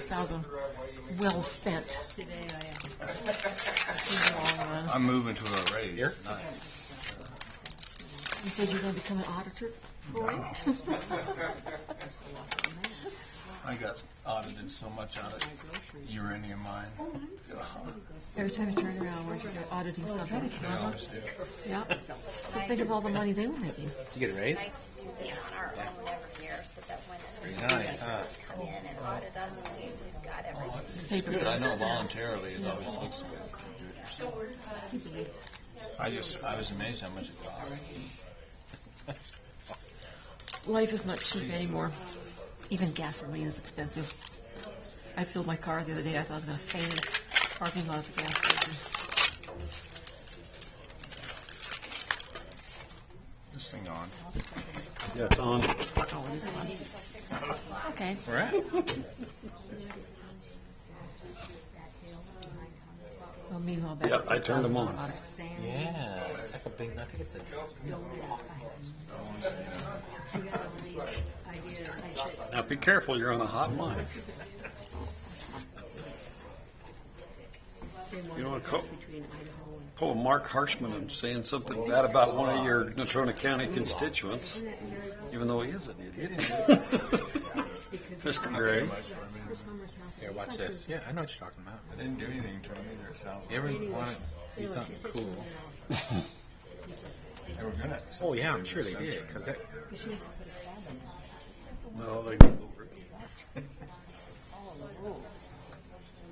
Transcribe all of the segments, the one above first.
$6,000 well spent. In the long run. I'm moving to a raise. Here? Nice. You said you're going to become an auditor for it? I got audited so much on it. Uranium mine. Every time you turn around, we're just auditing something. They always do. Yeah. So think of all the money they were making. Did you get a raise? Nice to do this on our own every year, so that when Very nice, huh? come in and audit us, we've got everything. It's good. I know voluntarily it always looks good to do it yourself. I was amazed how much it cost. Life is not cheap anymore. Even gasoline is expensive. I filled my car the other day. I thought I was going to faint in the parking lot at the gas station. This thing on. Yeah, it's on. Oh, it is fun. Okay. We're at. Well, meanwhile, back Yep, I turned them on. audit. Yeah, it's like a big. I think it's a. Now be careful, you're on a hot mic. You don't want to pull a Mark Harshman and saying something bad about one of your Natrona County constituents, even though he is an idiot. Mr. Gray. Here, watch this. Yeah, I know what you're talking about. I didn't do anything to them either. It sounds You ever want to see something cool? they were gonna. Oh yeah, I'm sure they did. Cause that. No, they don't.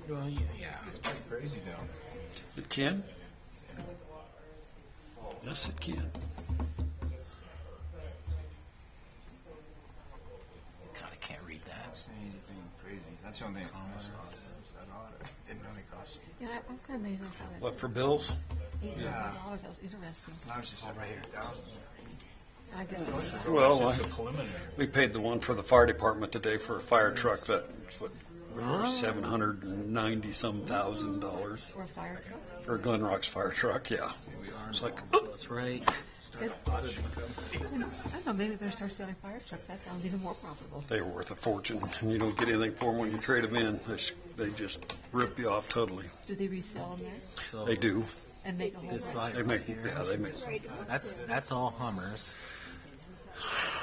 Well, yeah. It's pretty crazy down It can? Yes, it can. God, I can't read there. that. Say anything crazy. That's the only thing I saw. Was that audit. Didn't really cost. Yeah, I'm kind of amazed I saw that. What, for bills? $8,000. That was interesting. I was just right here. 1,000. I guess. Well, Just a preliminary. we paid the one for the fire department today for a fire truck that's what, for $790,000 Or a fire truck. for Glen Rock's fire truck. Yeah, it's like That's right. I don't know, maybe they better start selling fire trucks. That sounds even more profitable. they were worth a fortune, and you don't get anything for them when you trade them in. They just rip you off totally. Do they resell them there So They do. and make a whole This bunch? light They make. right here. Yeah, they make. That's all Hummers.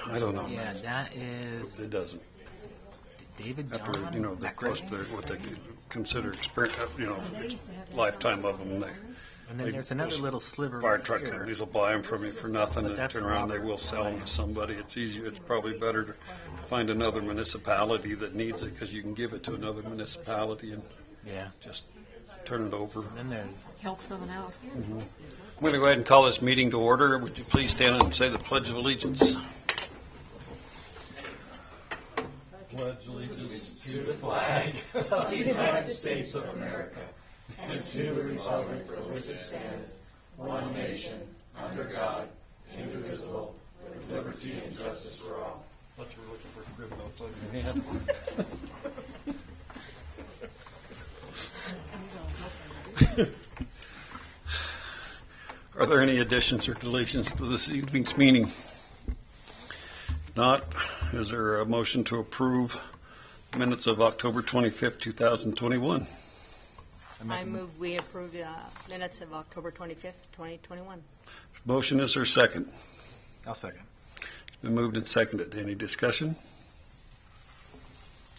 I don't know. Yeah, that is It doesn't. David After John. you know, of course, McRae. they're what they consider experience. You know, lifetime of them. And then there's another little sliver. Fire right truck here. companies will buy them from you for nothing, But and that's turn around, they Robert will sell them to Ryan. somebody. It's easier, it's probably better to find another municipality that needs it, because you can give it to another municipality and Yeah. just turn it over. And then there's Help someone out. I'm going to go ahead and call this meeting to order. Would you please stand and say the Pledge of Allegiance? Pledge allegiance to the flag. What you were looking for crib notes on your hand. Are there any additions or deletions to this evening's meeting? If not, is there a motion to approve minutes of October 25th, 2021? I move we approve the minutes of October 25th, 2021. Motion, is there a second? I'll second. It's been moved and seconded. Any discussion?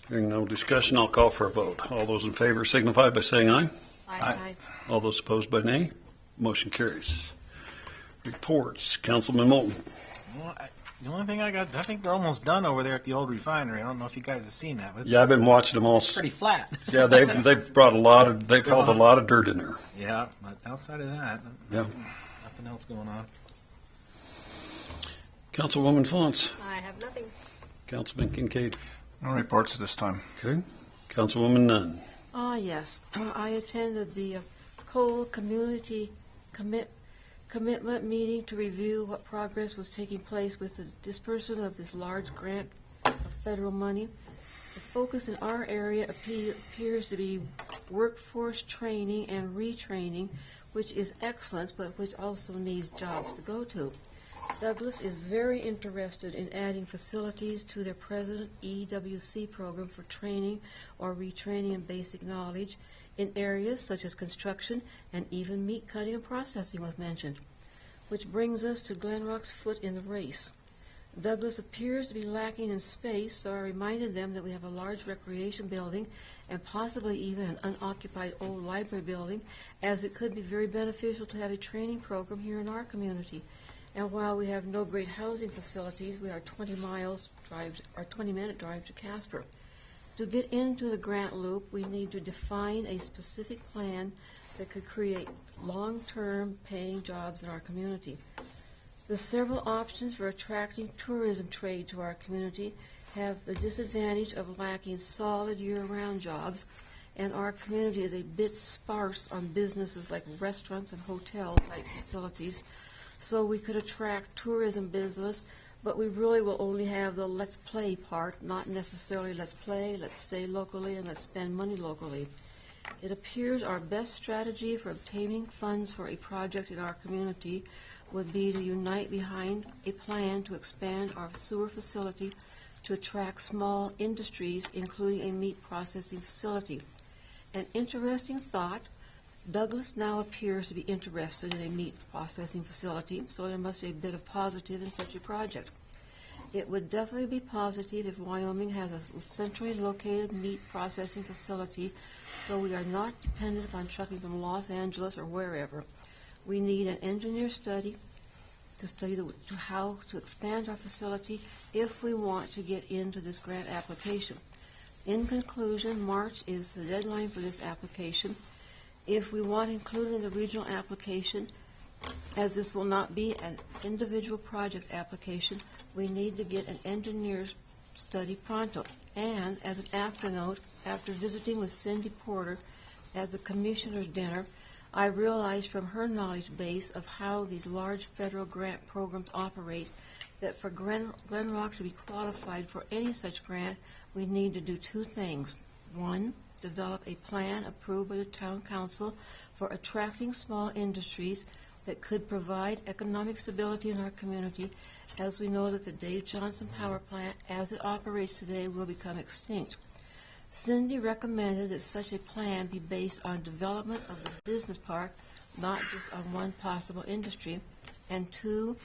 Hearing no discussion, I'll call for a vote. All those in favor signify by saying aye. Aye. All those opposed by nay. Motion carries. Reports, Councilman Moulton. Well, the only thing I think they're almost done over there at the old refinery. I don't know if you guys have seen that, but it's Yeah, I've been watching them all. pretty flat. Yeah, they've brought they've held a lot of dirt in there. Yeah, but outside of that, Yeah. nothing else going on. Councilwoman Fonce, I have nothing. Councilman Kincaid. No reports at this time. Okay. Councilwoman Nunn. Ah, yes. I attended the Cole Community Commitment meeting to review what progress was taking place with the disbursement of this large grant of federal money. The focus in our area appears to be workforce training and retraining, which is excellent, but which also needs jobs to go to. Douglas is very interested in adding facilities to their present EWC program for training or retraining in basic knowledge in areas such as construction and even meat cutting and processing was mentioned. Which brings us to Glen Rock's foot in the race. Douglas appears to be lacking in space, so I reminded them that we have a large recreation building and possibly even an unoccupied old library building, as it could be very beneficial to have a training program here in our community. And while we have no great housing facilities, we are 20-minute drive to Casper. To get into the grant loop, we need to define a specific plan that could create long-term paying jobs in our community. The several options for attracting tourism trade to our community have the disadvantage of lacking solid year-round jobs, and our community is a bit sparse on businesses like restaurants and hotel-type facilities. So we could attract tourism business, but we really will only have the let's play part, not necessarily let's play, let's stay locally, and let's spend money locally. It appears our best strategy for obtaining funds for a project in our community would be to unite behind a plan to expand our sewer facility to attract small industries, including a meat processing facility. An interesting thought, Douglas now appears to be interested in a meat processing facility, so there must be a bit of positive in such a project. It would definitely be positive if Wyoming has a centrally located meat processing facility, so we are not dependent upon trucking from Los Angeles or wherever. We need an engineer study to study how to expand our facility if we want to get into this grant application. In conclusion, March is the deadline for this application. If we want included in the regional application, as this will not be an individual project application, we need to get an engineer's study pronto. And as an afternote, after visiting with Cindy Porter at the commissioner's dinner, I realized from her knowledge base of how these large federal grant programs operate that for Glen Rock to be qualified for any such grant, we need to do two things. One, develop a plan approved by the town council for attracting small industries that could provide economic stability in our community, as we know that the Dave Johnson power plant, as it operates today, will become extinct. Cindy recommended that such a plan be based on development of the business park, not just on one possible industry. And two,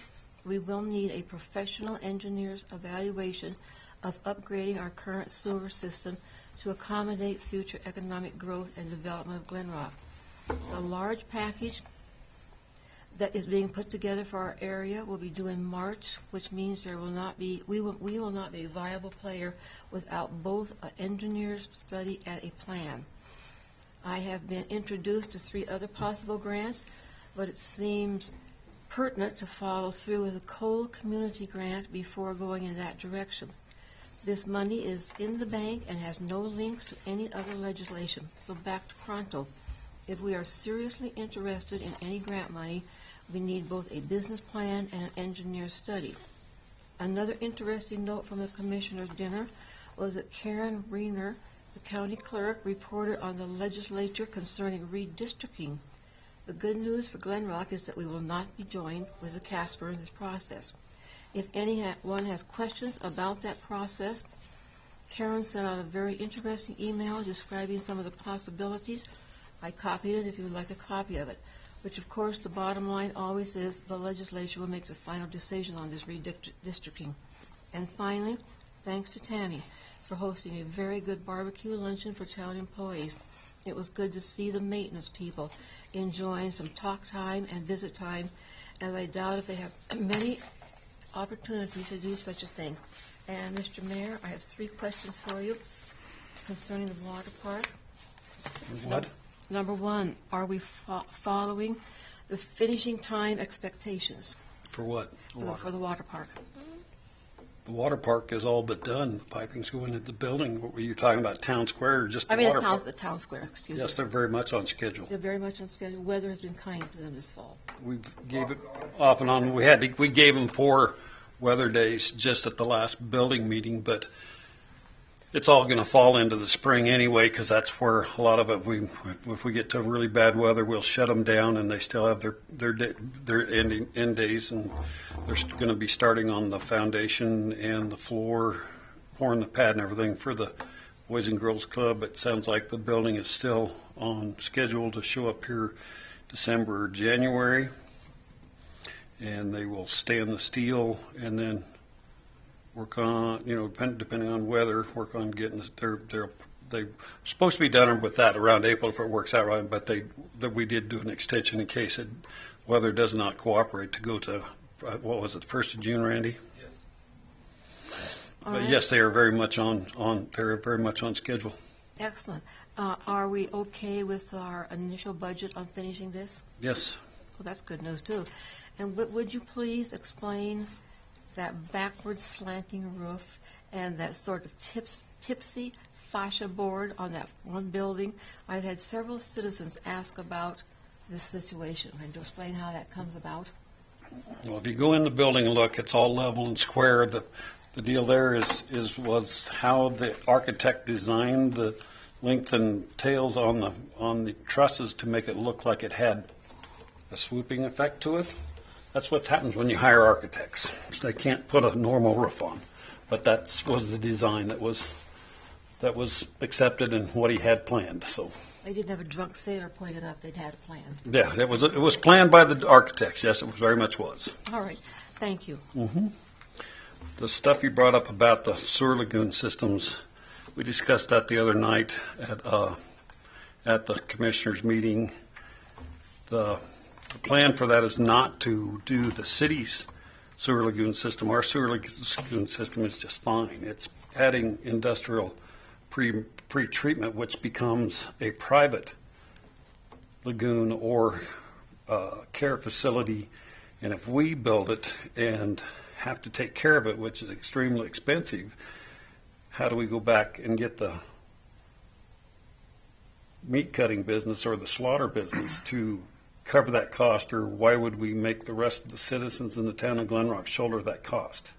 we will need a professional engineer's evaluation of upgrading our current sewer system to accommodate future economic growth and development of Glen Rock. The large package that is being put together for our area will be due in March, which means we will not be a viable player without both an engineer's study and a plan. I have been introduced to 3 other possible grants, but it seems pertinent to follow through with a Cole Community Grant before going in that direction. This money is in the bank and has no links to any other legislation. So back to pronto. If we are seriously interested in any grant money, we need both a business plan and an engineer study. Another interesting note from the commissioner's dinner was that Karen Reiner, the county clerk, reported on the legislature concerning redistricting. The good news for Glen Rock is that we will not be joined with the Casper in this process. If anyone has questions about that process, Karen sent out a very interesting email describing some of the possibilities. I copied it if you would like a copy of it, which of course the bottom line always is the legislature will make the final decision on this redistricting. And finally, thanks to Tammy for hosting a very good barbecue luncheon for town employees. It was good to see the maintenance people enjoying some talk time and visit time, as I doubt if they have many opportunities to do such a thing. And Mr. Mayor, I have 3 questions for you concerning the water park. What? Number 1, are we following the finishing time expectations For what? for the water park? The water park is all but done. The piping's going into the building. What were you talking about, Town Square or just the I mean, water the park? town square, excuse me. Yes, they're very much on schedule. They're very much on schedule. Weather has been kind to them this fall. We gave it off and on. We gave them 4 weather days just at the last building meeting, but it's all going to fall into the spring anyway, because that's where a lot of it, if we get to really bad weather, we'll shut them down, and they still have their end days, and they're going to be starting on the foundation and the floor, pouring the pad and everything for the Boys and Girls Club. It sounds like the building is still on schedule to show up here December or January, and they will stand the steel and then work on, depending on weather, work on getting they're supposed to be done with that around April if it works out right, but we did do an extension in case weather does not cooperate to go to, what was it, 1st of June, Randy? Yes. But yes, they are very much they're very much on schedule. Excellent. Are we okay with our initial budget on finishing this? Yes. Well, that's good news, too. And would you please explain that backwards slanting roof and that sort of tipsy fascia board on that one building? I've had several citizens ask about this situation. Can you explain how that comes about? Well, if you go in the building and look, it's all level and square. The deal there was how the architect designed the lengthened tails on the trusses to make it look like it had a swooping effect to it. That's what happens when you hire architects. They can't put a normal roof on, but that was the design that was accepted and what he had planned. So They didn't have a drunk sailor putting it up. They'd had it planned. yeah, it was planned by the architects. Yes, it very much was. All right. Thank you. The stuff you brought up about the sewer lagoon systems, we discussed that the other night at the commissioners' meeting. The plan for that is not to do the city's sewer lagoon system. Our sewer lagoon system is just fine. It's adding industrial pre-treatment, which becomes a private lagoon or care facility. And if we build it and have to take care of it, which is extremely expensive, how do we go back and get the meat cutting business or the slaughter business to cover that cost, or why would we make the rest of the citizens in the town of Glen Rock shoulder that cost?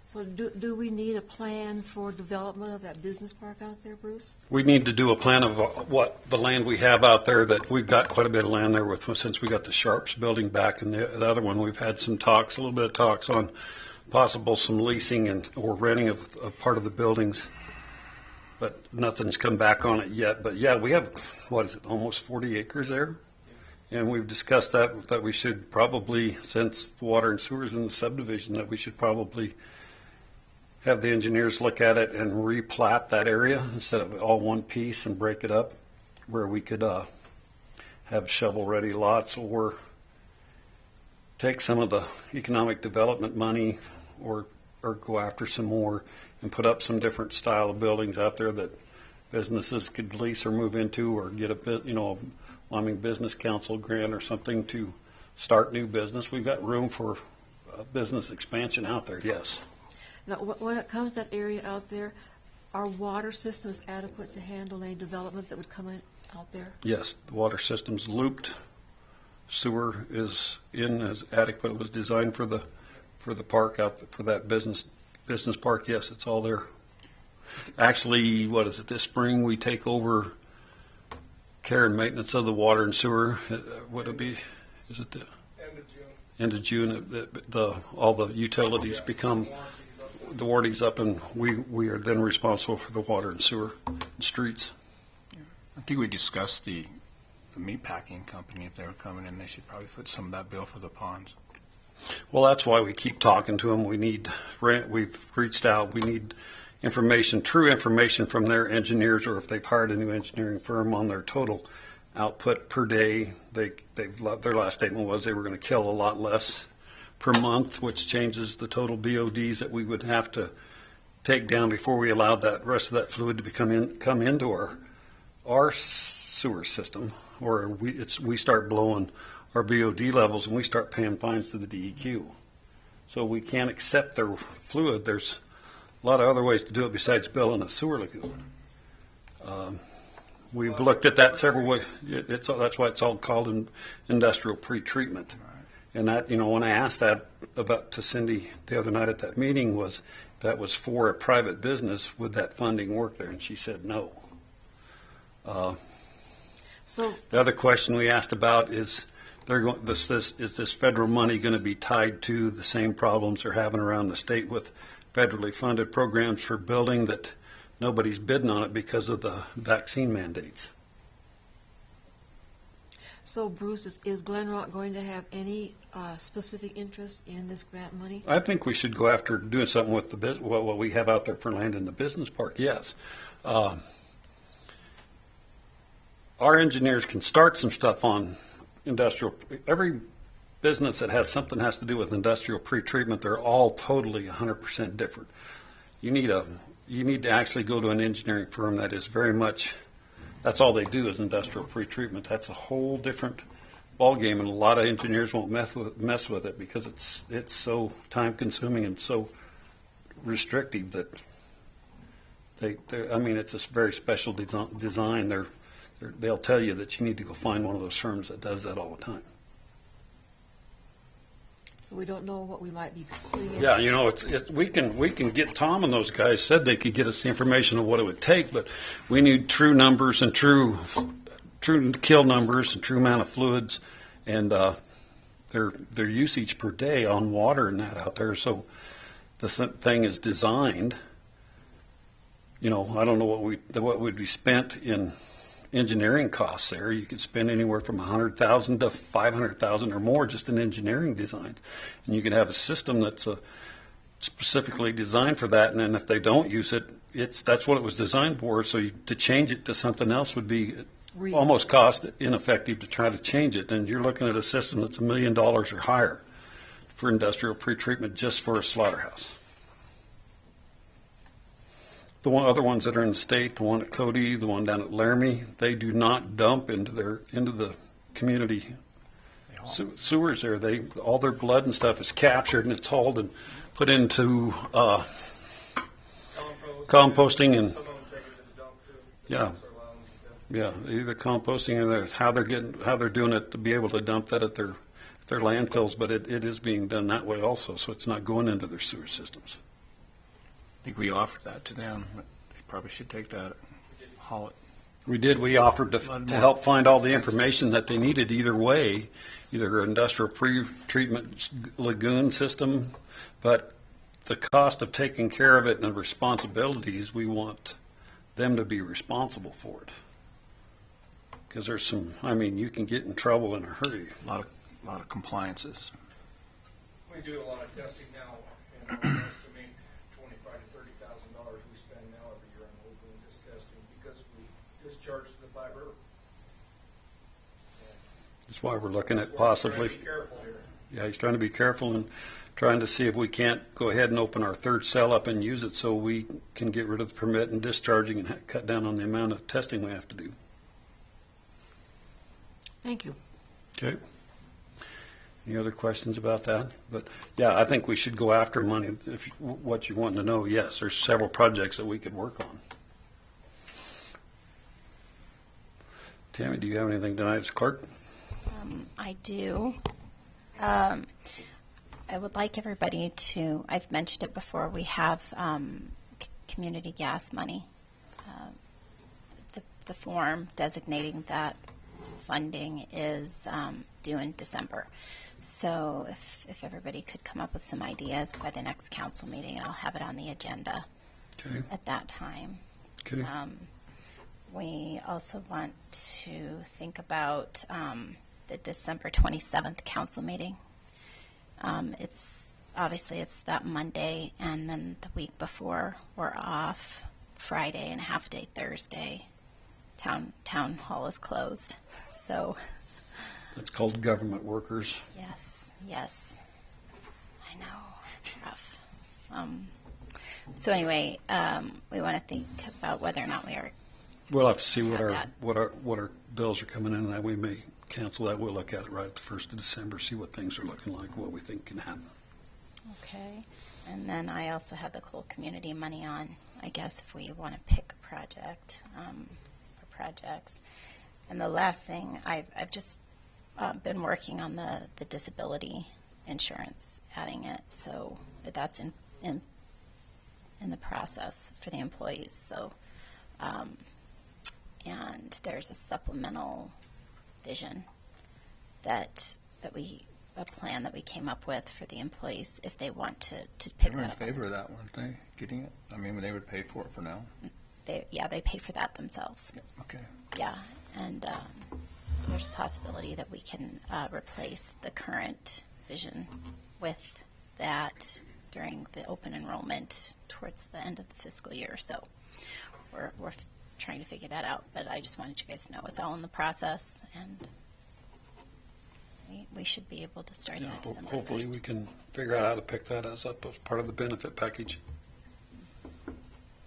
So do we need a plan for development of that business park out there, Bruce? We need to do a plan of what the land we have out there, that we've got quite a bit of land there since we got the Sharps building back, and the other one, we've had some talks, a little bit of talks on possible some leasing or renting of part of the buildings, but nothing's come back on it yet. But yeah, we have, almost 40 acres there? And we've discussed that we should probably, since water and sewer's in the subdivision, that we should probably have the engineers look at it and replat that area instead of all one piece and break it up, where we could have shovel-ready lots, or take some of the economic development money or go after some more and put up some different style of buildings out there that businesses could lease or move into, or get a business council grant or something to start new business. We've got room for business expansion out there, yes. Now, when it comes to that area out there, are water systems adequate to handle any development that would come in out there? Yes, the water system's looped. Sewer is in as adequate. It was designed for the park for that business park. Yes, it's all there. Actually, this spring we take over care and maintenance of the water and sewer. Would it be? Is it the end of June? All the utilities become the warranties up, and we are then responsible for the water and sewer and streets. I think we discussed the meat packing company. If they were coming in, they should probably foot some of that bill for the ponds. Well, that's why we keep talking to them. We've reached out. We need information, true information from their engineers, or if they've hired a new engineering firm, on their total output per day. Their last statement was they were going to kill a lot less per month, which changes the total BODs that we would have to take down before we allowed that rest of that fluid to come into our sewer system, or we start blowing our BOD levels and we start paying fines to the DEQ. So we can't accept their fluid. There's a lot of other ways to do it besides building a sewer lagoon. We've looked at that several ways. That's why it's all called industrial pre-treatment. And that, when I asked that about to Cindy the other night at that meeting, was that was for a private business, would that funding work there? And she said no. So, The other question we asked about is, is this federal money going to be tied to the same problems they're having around the state with federally funded programs for building that nobody's bidding on it because of the vaccine mandates? so Bruce, is Glen Rock going to have any specific interest in this grant money? I think we should go after doing something with what we have out there for land in the business park, yes. Our engineers can start some stuff on industrial. Every business that has something has to do with industrial pretreatment, they're all totally 100% different. You need to actually go to an engineering firm that is very much, that's all they do is industrial pretreatment. That's a whole different ballgame, and a lot of engineers won't mess with it because it's so time consuming and so restrictive that it's a very special design. They'll tell you that you need to go find one of those firms that does that all the time. So we don't know what we might be putting in. Yeah, we can get Tom and those guys said they could get us the information of what it would take, but we need true numbers and true kill numbers and true amount of fluids and their usage per day on water and that out there. So the thing is designed. I don't know what would be spent in engineering costs there. You could spend anywhere from $100,000 to $500,000 or more just in engineering designs, and you can have a system that's specifically designed for that. And then if they don't use it, that's what it was designed for. So to change it to something else would be almost cost ineffective to try to change it. And you're looking at a system that's $1 million or higher for industrial pretreatment just for a slaughterhouse. The other ones that are in the state, the one at Cody, the one down at Laramie, they do not dump into the community sewers there. All their blood and stuff is captured and it's hauled and put into composting and either composting or how they're doing it to be able to dump that at their landfills. But it is being done that way also, so it's not going into their sewer systems. I think we offered that to them, but they probably should take that, haul it. We did. We offered to help find all the information that they needed either way, either an industrial pre-treatment lagoon system, but the cost of taking care of it and the responsibilities, we want them to be responsible for it. Because there's you can get in trouble in a hurry. A lot of compliances. We do a lot of testing now, and I estimate $25,000 to $30,000 we spend now every year on lagoon just testing because we discharge to the Platte River. That's why we're looking at possibly. Be careful here. Yeah, he's trying to be careful and trying to see if we can't go ahead and open our third cell up and use it so we can get rid of the permit and discharging and cut down on the amount of testing we have to do. Thank you. Okay. Any other questions about that? But yeah, I think we should go after money. If what you want to know, yes, there's several projects that we could work on. Tammy, do you have anything tonight as clerk? I do. I would like everybody to, I've mentioned it before, we have community gas money. The form designating that funding is due in December. So if everybody could come up with some ideas by the next council meeting, I'll have it on the agenda at that time. Okay. We also want to think about the December 27th council meeting. It's that Monday, and then the week before we're off Friday and a half day Thursday. Town hall is closed, so. That's called government workers. Yes. I know, it's rough. So anyway, we want to think about whether or not we are. We'll have to see what Have our bills are coming in, and that we may cancel that. We'll look at it right at the 1st of December, see what things are looking like, what we think can happen. Okay. And then I also had the coal community money on, I guess, if we want to pick a project or projects. And the last thing, I've just been working on the disability insurance, adding it. So that's in the process for the employees. So, and there's a supplemental vision a plan that we came up with for the employees if they want to They pick were in that up. favor of that, weren't they, getting it? I mean, they would pay for it for now. They pay for that themselves. Okay. Yeah, and there's a possibility that we can replace the current vision with that during the open enrollment towards the end of the fiscal year. So we're trying to figure that out, but I just wanted you guys to know it's all in the process, and we should be able to start Yeah, that December 1st. hopefully we can figure out how to pick that up as part of the benefit package.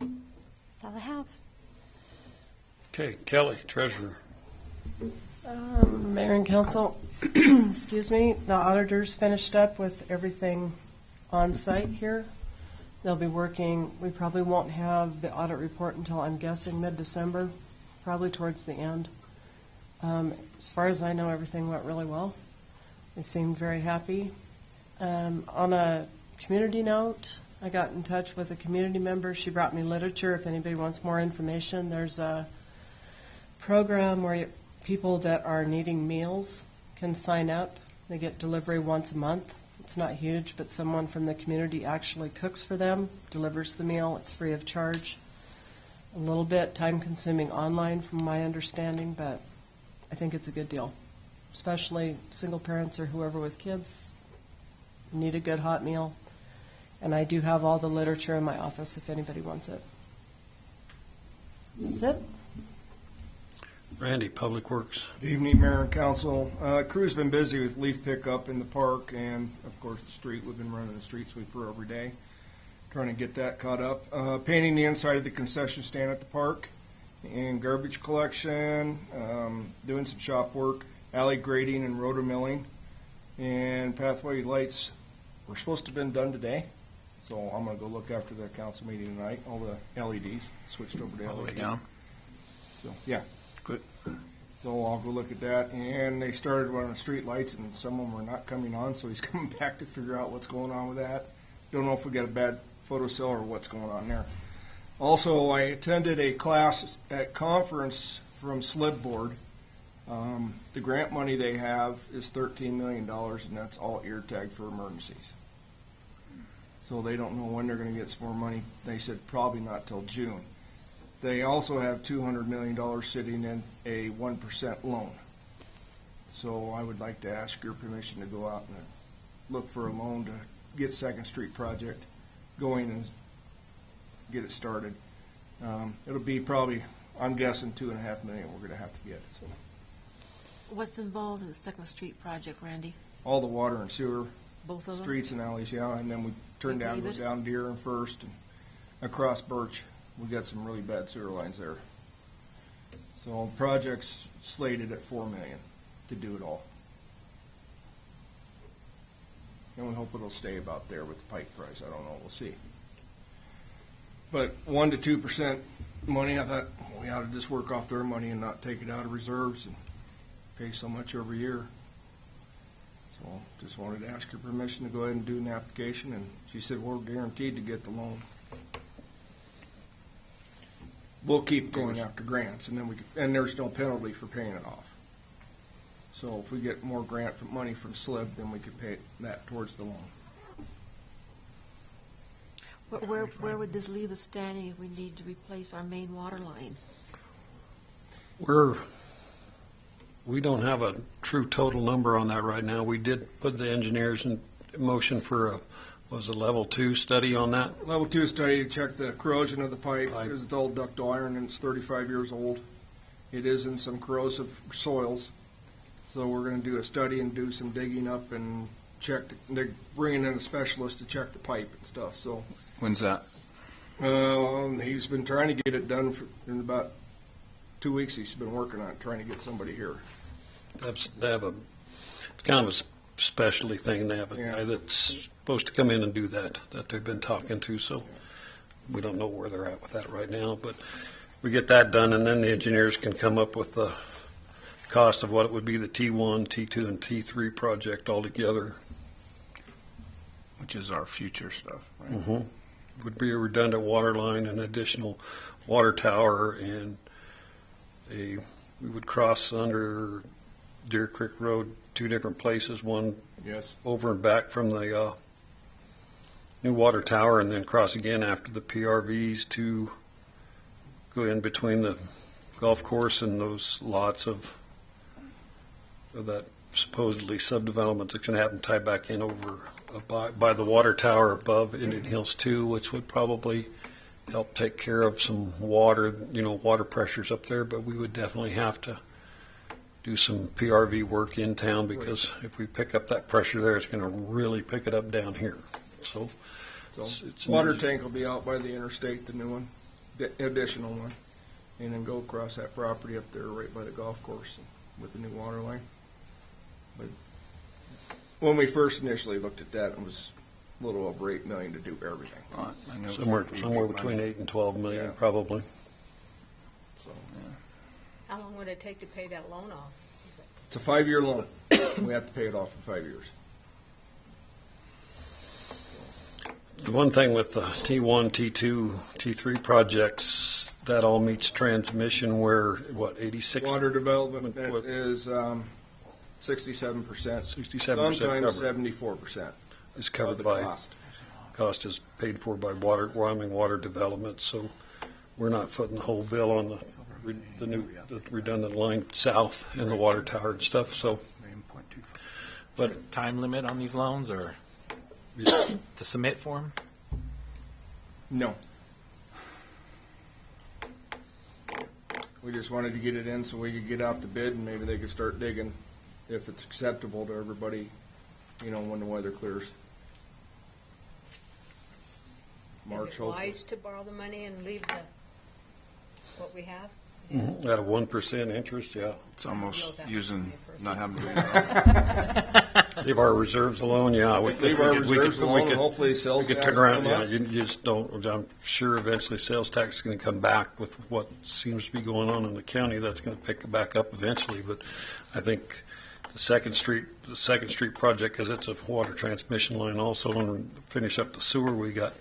That's all I have. Okay, Kelly, treasurer. Mayor and council, excuse me, the auditors finished up with everything on site here. They'll be working, we probably won't have the audit report until, I'm guessing, mid-December, probably towards the end. As far as I know, everything went really well. They seemed very happy. On a community note, I got in touch with a community member. She brought me literature if anybody wants more information. There's a program where people that are needing meals can sign up. They get delivery once a month. It's not huge, but someone from the community actually cooks for them, delivers the meal. It's free of charge. A little bit time-consuming online from my understanding, but I think it's a good deal, especially single parents or whoever with kids need a good hot meal. And I do have all the literature in my office if anybody wants it. That's it. Randy, Public Works. Good evening, Mayor and Council. Crew's been busy with leaf pickup in the park and, of course, the street. We've been running the street sweeper every day, trying to get that caught up. Painting the inside of the concession stand at the park and garbage collection, doing some shop work, alley grading and rotor milling, and pathway lights were supposed to have been done today. So I'm going to go look after the council meeting tonight. All the LEDs switched over to All the way LEDs. down. So, yeah. Good. So I'll go look at that. And they started running street lights, and some of them were not coming on, so he's coming back to figure out what's going on with that. Don't know if we got a bad photocell or what's going on there. Also, I attended a class at conference from SLID Board. The grant money they have is $13 million, and that's all ear tag for emergencies. So they don't know when they're going to get some more money. They said probably not till June. They also have $200 million sitting in a 1% loan. So I would like to ask your permission to go out and look for a loan to get Second Street project going and get it started. It'll be probably, I'm guessing, $2.5 million we're going to have to get. So What's involved in the Second Street project, Randy? all the water and sewer, Both of them? streets and alleys, yeah, and then we turn down, go David? down Deer and First and across Birch. We got some really bad sewer lines there. So the project's slated at $4 million to do it all. And we hope it'll stay about there with the pipe price. I don't know, we'll see. But 1% to 2% money, I thought we ought to just work off their money and not take it out of reserves and pay so much every year. So just wanted to ask your permission to go ahead and do an application, and she said we're guaranteed to get the loan. We'll keep going after grants, and then and there's no penalty for paying it off. So if we get more grant money from SLIB, then we could pay that towards the loan. Where would this leave us standing if we need to replace our main water line? We don't have a true total number on that right now. We did put the engineers in motion for a level 2 study on that. Level 2 study to check the corrosion of the pipe. It's old ductile iron and it's 35 years old. It is in some corrosive soils. So we're going to do a study and do some digging up and check. They're bringing in a specialist to check the pipe and stuff. So When's that? he's been trying to get it done in about 2 weeks. He's been working on it, trying to get somebody here. It's kind of a specialty thing. They have a guy that's supposed to come in and do that they've been talking to. So we don't know where they're at with that right now. But we get that done, and then the engineers can come up with the cost of what it would be the T1, T2, and T3 project altogether. Which is our future stuff, right? Would be a redundant water line, an additional water tower, and we would cross under Deer Creek Road 2 different places, one Yes. over and back from the new water tower, and then cross again after the PRVs to go in between the golf course and those lots of that supposedly subdevelopment that's going to happen, tie back in over by the water tower above Indian Hills 2, which would probably help take care of some water, water pressures up there, but we would definitely have to do some PRV work in town, because if we pick up that pressure there, it's going to really pick it up down here. So it's Water an- tank will be out by the interstate, the new one, the additional one, and then go across that property up there right by the golf course with the new water line. But when we first initially looked at that, it was a little over $8 million to do everything. Right. I know it's somewhere pretty somewhere big between money. 8 and 12 million, Yeah. probably. So How long would it take to pay that loan off? Is it- it's a 5-year loan. We have to pay it off in 5 years. The one thing with the T1, T2, T3 projects, that all meets transmission where, 86? Water development What- is 67%. 67% Sometimes covered. 74% Is of covered the by, cost. cost is paid for by Wyoming Water Development, so we're not footing the whole bill on the redundant line south and the water tower and stuff, so, but Time limit on these loans, or yeah, to submit for them? No. We just wanted to get it in so we could get out the bid and maybe they could start digging if it's acceptable to everybody, when the weather clears. March, Is it hopefully. wise to borrow the money and leave what we have? at a 1% interest, yeah. It's almost Know that using, person. not having to. Leave our reserves alone, yeah. Leave our reserves alone and hopefully sales We could tax turn will around, come yeah, up. you just don't, I'm sure eventually sales tax is going to come back with what seems to be going on in the county. That's going to pick back up eventually, but I think the Second Street project, because it's a water transmission line also, and finish up the sewer, we got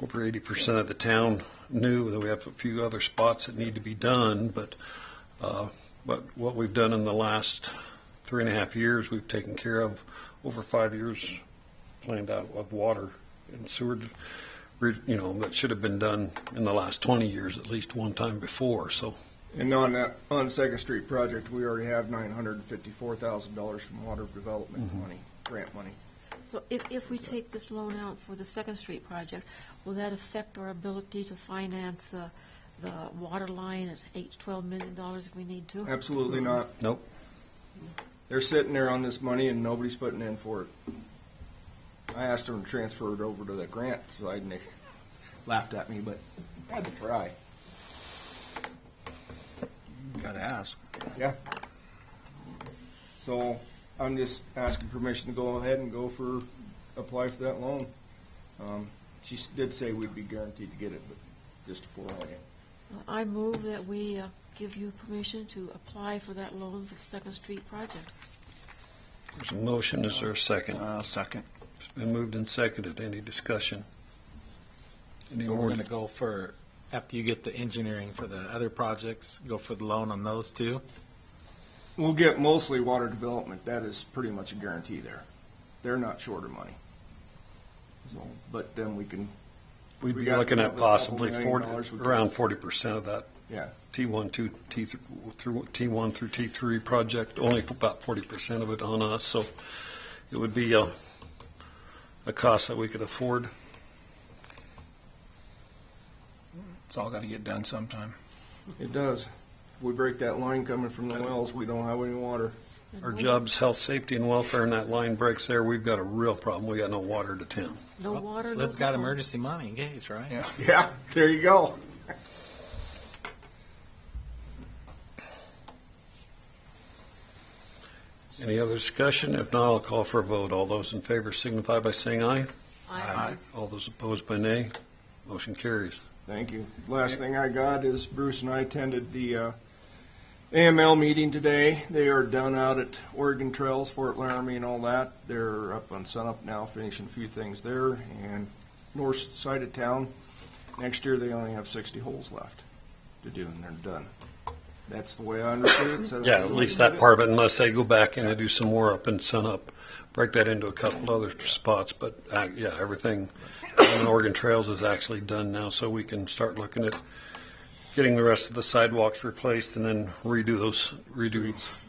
over 80% of the town new, that we have a few other spots that need to be done, but what we've done in the last 3.5 years, we've taken care of over 5 years planned out of water and sewer, that should have been done in the last 20 years, at least one time before, so. And on Second Street project, we already have $954,000 from water development money, grant money. So if we take this loan out for the Second Street project, will that affect our ability to finance the water line at $8 to $12 million if we need to? Absolutely not. Nope. They're sitting there on this money and nobody's putting in for it. I asked them to transfer it over to the grant side and they laughed at me, but I had to try. Gotta ask. Yeah. So I'm just asking permission to go ahead and apply for that loan. She did say we'd be guaranteed to get it, but just to forewarn you. I move that we give you permission to apply for that loan for the Second Street project. There's a motion, is there a second? Second. It's been moved and seconded, any discussion? Any So we're more? going to go for, after you get the engineering for the other projects, go for the loan on those two? We'll get mostly water development. That is pretty much a guarantee there. They're not short of money. So, but then we can, We'd we be got looking at another couple possibly $1 million we could- around 40% of that yeah. T1 through T1 through T3 project, only for about 40% of it on us, so it would be a cost that we could afford. It's all gotta get done sometime. It does. If we break that line coming from the wells, we don't have any water. Our job's health, safety, and welfare, and that line breaks there, we've got a real problem. We got no water to town. No water, no Slip's got power. emergency money engaged, right? Yeah. Yeah, there you go. Any other discussion? If not, I'll call for a vote. All those in favor signify by saying aye. Aye. All those opposed by nay. Motion carries. Thank you. Last thing I got is Bruce and I attended the AML meeting today. They are done out at Oregon Trails, Fort Laramie and all that. They're up on sunup now, finishing a few things there. And north side of town, next year they only have 60 holes left to do, and they're done. That's the way I understood it. So Yeah, at least that part of it, unless they go back in and do some more up in Sunup, break that into a couple other spots. But yeah, everything on Oregon Trails is actually done now, so we can start looking at getting the rest of the sidewalks replaced and then redo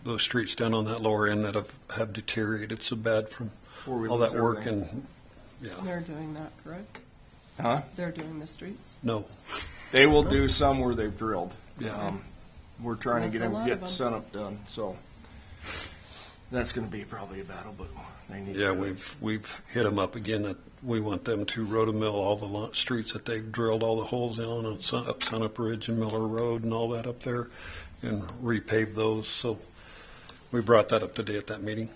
those streets down on that lower end that have deteriorated so bad from Before we all lose that work. everything. And yeah, They're doing that, correct? Huh? They're doing the streets? no, They will do some where they've drilled. yeah. We're trying to That's get a them, lot get of 'em. sunup done, so that's gonna be probably a battle, but they need. Yeah, to- we've hit them up again that we want them to rotomill all the streets that they've drilled all the holes in on up Sunup Ridge and Miller Road and all that up there, and repave those. So we brought that up today at that meeting.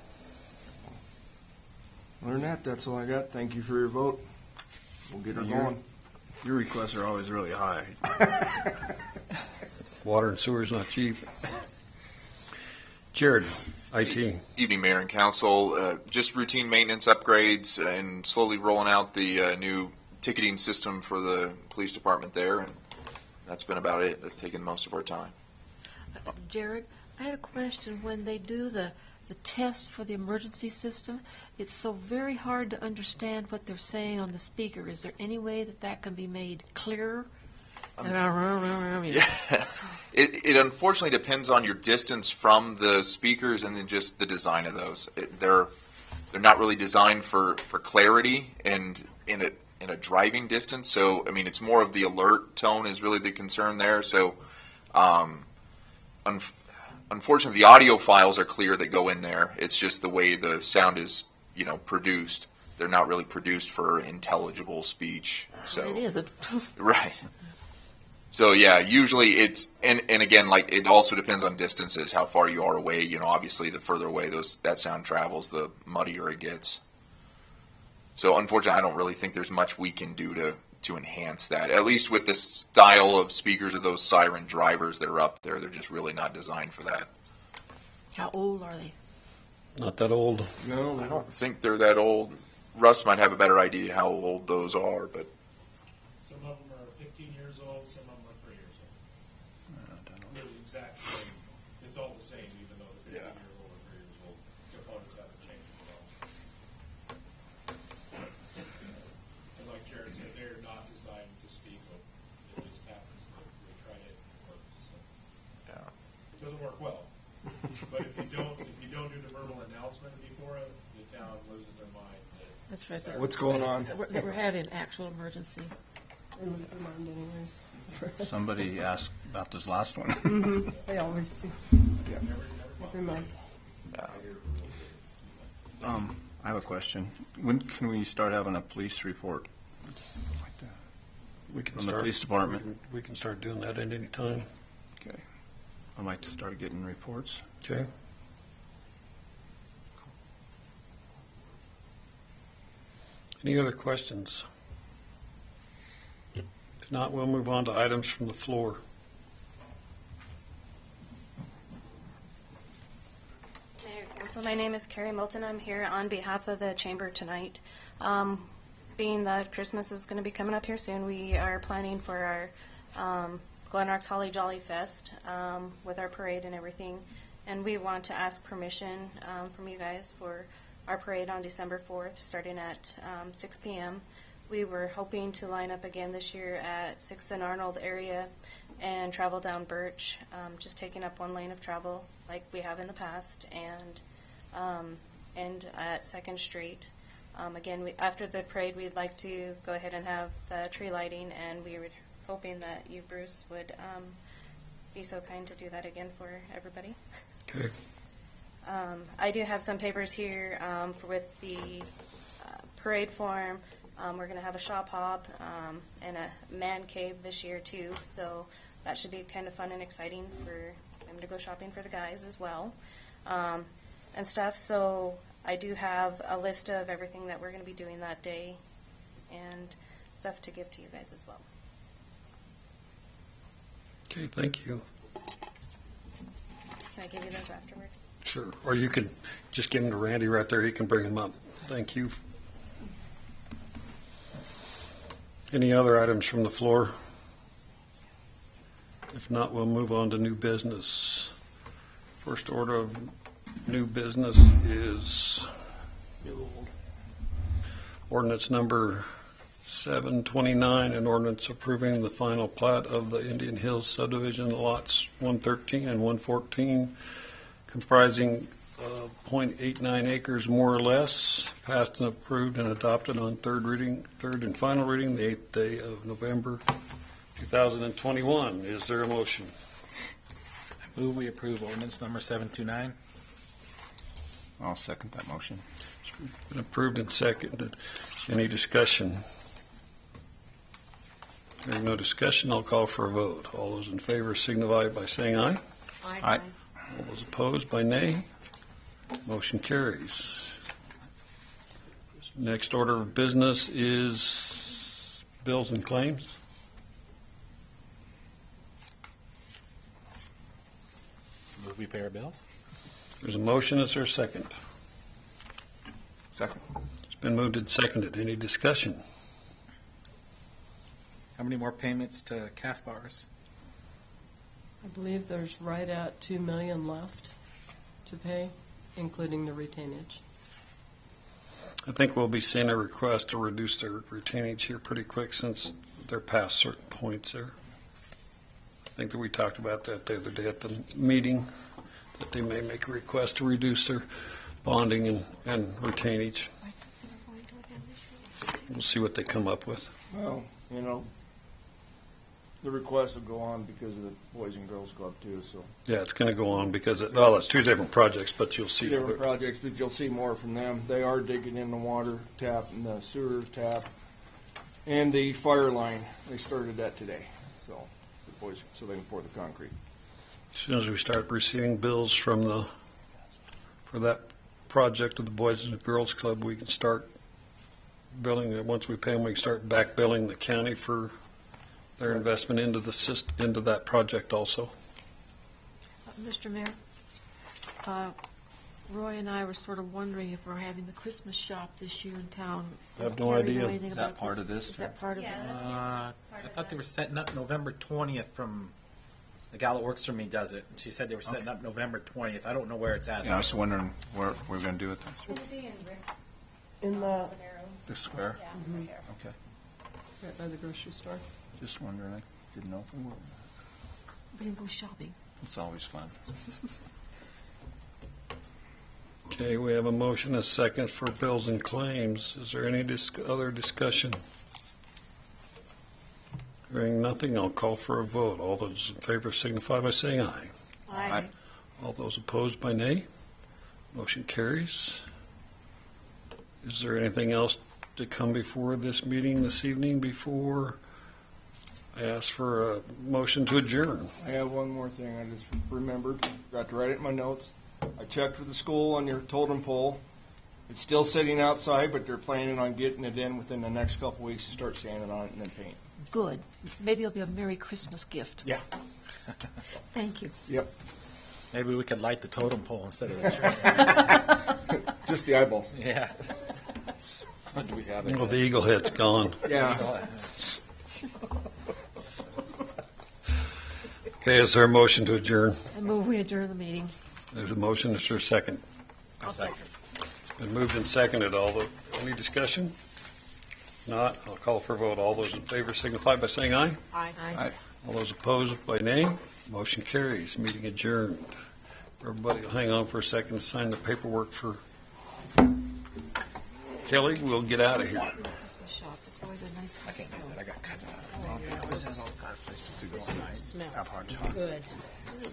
Other than that, that's all I got. Thank you for your vote. We'll get her going. Your requests are always really high. Water and sewer is not cheap. Jared, IT. Evening, Mayor and Council. Just routine maintenance upgrades and slowly rolling out the new ticketing system for the police department there, and that's been about it. That's taken most of our time. Jared, I had a question. When they do the test for the emergency system, it's so very hard to understand what they're saying on the speaker. Is there any way that can be made clearer? Yeah. It unfortunately depends on your distance from the speakers and then just the design of those. They're not really designed for clarity and in a driving distance. So I mean, it's more of the alert tone is really the concern there. So unfortunately, the audio files are clear that go in there. It's just the way the sound is produced. They're not really produced for intelligible speech. So It is. right. So yeah, usually it's and again, like it also depends on distances, how far you are away. Obviously the further away that sound travels, the muddier it gets. So unfortunately, I don't really think there's much we can do to enhance that. At least with the style of speakers of those Siren drivers that are up there, they're just really not designed for that. How old are they? Not that old. No, I don't think they're that old. Russ might have a better idea how old those are, but Some of them are 15 years old, some of them are 3 years old. They're the exact same. It's all the same, even though they're 15 Yeah. years old or 3 years old. Components haven't changed at all. And like Jared said, they're not designed to speak, but it just happens that they tried it and it works. So. yeah. It doesn't work well. But if you don't do the verbal announcement before it, the town loses their mind. That's right. So what's going on? we're having actual emergency. They lose their mind anyways. Somebody asked about this last one. They always do. Every month. I have a question. When can we start having a police report like that We can from the start. police department? We can start doing that at any time. Okay. I'd like to start getting reports. Okay. Any other questions? If not, we'll move on to items from the floor. Mayor, Council, my name is Carrie Moulton. I'm here on behalf of the Chamber tonight. Being that Christmas is going to be coming up here soon, we are planning for our Glenrock's Holly Jolly Fest with our parade and everything. And we want to ask permission from you guys for our parade on December 4th, starting at 6 p.m. We were hoping to line up again this year at 6th and Arnold area and travel down Birch, just taking up one lane of travel like we have in the past, and end at 2nd Street. Again, after the parade, we'd like to go ahead and have the tree lighting, and we were hoping that you, Bruce, would be so kind to do that again for everybody. Okay. I do have some papers here with the parade form. We're going to have a shop hop and a man cave this year too, so that should be kind of fun and exciting for them to go shopping for the guys as well and stuff. So I do have a list of everything that we're going to be doing that day and stuff to give to you guys as well. Okay, thank you. Can I give you those afterwards? Sure. Or you can just give them to Randy right there. He can bring them up. Thank you. Any other items from the floor? If not, we'll move on to new business. First order of new business is ordinance number 729, an ordinance approving the final plat of the Indian Hills subdivision lots 113 and 114, comprising 0.89 acres more or less, passed and approved and adopted on third and final reading, the 8th day of November 2021. Is there a motion? I move we approve ordinance number 729. I'll second that motion. It's been approved and seconded. Any discussion? Hearing no discussion, I'll call for a vote. All those in favor signify by saying aye. Aye. All those opposed by nay. Motion carries. Next order of business is bills and claims. Move we pay our bills. There's a motion. Is there a second? Second. It's been moved and seconded. Any discussion? How many more payments to Caspars? I believe there's right at 2 million left to pay, including the retainage. I think we'll be seeing a request to reduce their retainage here pretty quick since they're past certain points there. I think that we talked about that the other day at the meeting, that they may make a request to reduce their bonding and retainage. We'll see what they come up with. Well, you know, the request will go on because of the Boys and Girls Club too, so. Yeah, it's going to go on because, it's two different projects, but you'll see. Different projects, but you'll see more from them. They are digging in the water tap and the sewer tap and the fire line. They started that today, so the boys, so they can pour the concrete. As soon as we start receiving bills for that project of the Boys and Girls Club, we can start billing it. Once we pay them, we can start back billing the county for their investment into into that project also. Mr. Mayor, Roy and I were sort of wondering if we're having the Christmas shop this year in town. I have Does no Carrie idea. know anything Is that about part of this? Is that part of it? I thought they were setting up November 20th from, the gal that works for me does it. She said they were setting up November 20th. I don't know where it's at. Yeah, I was wondering where we're going to do it then. In the, The square? mhm, Okay. right by the grocery store. Just wondering. I didn't know if we were. We can go shopping. It's always fun. Okay, we have a motion, a second for bills and claims. Is there any other discussion? Hearing nothing, I'll call for a vote. All those in favor signify by saying aye. Aye. All those opposed by nay. Motion carries. Is there anything else to come before this meeting this evening before I ask for a motion to adjourn? I have one more thing I just remembered. Got to write it in my notes. I checked with the school on your totem pole. It's still sitting outside, but they're planning on getting it in within the next couple weeks to start sanding on it and then paint. Good. Maybe it'll be a Merry Christmas gift. Yeah. Thank you. Yep. Maybe we could light the totem pole instead of the tree. Just the eyeballs. Yeah. Do we have it? Well, the eagle head's gone. Yeah. Okay, is there a motion to adjourn? I move we adjourn the meeting. There's a motion, is there a second? I'll second. Been moved and seconded. Any discussion? Not, I'll call for a vote. All those in favor signify by saying aye. Aye. Aye. All those opposed by nay. Motion carries. Meeting adjourned. Everybody hang on for a second to sign the paperwork for Kelly. We'll get out of here. Christmas shop. It's always a nice. I can't do that. I got cuts out. Places to go. Smells Have hard time. good.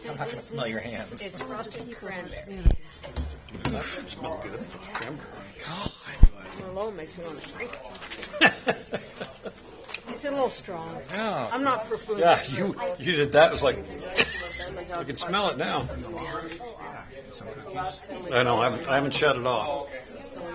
I'm not going to smell your hands. It's frosted cranberry. Smells good. Merlot makes me want to drink it. It's a little strong. No. I'm not preferring. Yeah, you did that. It's like, you can smell it now. I know, I haven't shut it off.